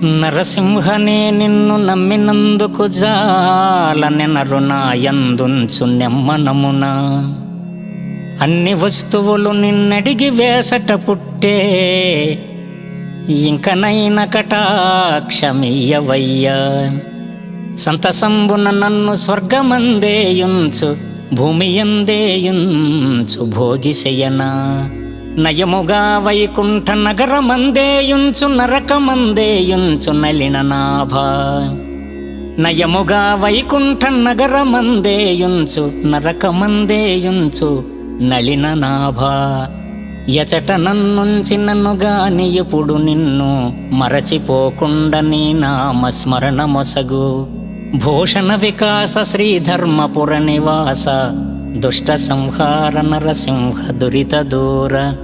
నరసింహనే నిన్ను నమ్మినందుకు జాలనెనరు నాయందుంచు నెమ్మనమున. అన్ని వస్తువులు నిన్నడిగి వేసట పుట్టే, ఇంకనైన కటాక్షమియ్యవయ్యా. సంతసంబున నన్ను స్వర్గమందేయుంచు, భూమియందేయుంచు భోగిశయనా. నయముగా వైకుంఠ నగరమందేయుంచు, నరకమందేయుంచు నలిననాభా. నయముగా వైకుంఠ నగరమందేయుంచు, నరకమందేయుంచు నలిననాభా. ఎచట నన్నుంచి నన్నుగాని ఎప్పుడు నిన్ను మరచిపోకుండా నీ నామస్మరణ మొసగు. భూషణ వికాస శ్రీధర్మపుర నివాస, దుష్ట సంహార నరసింహ దురిత దూర.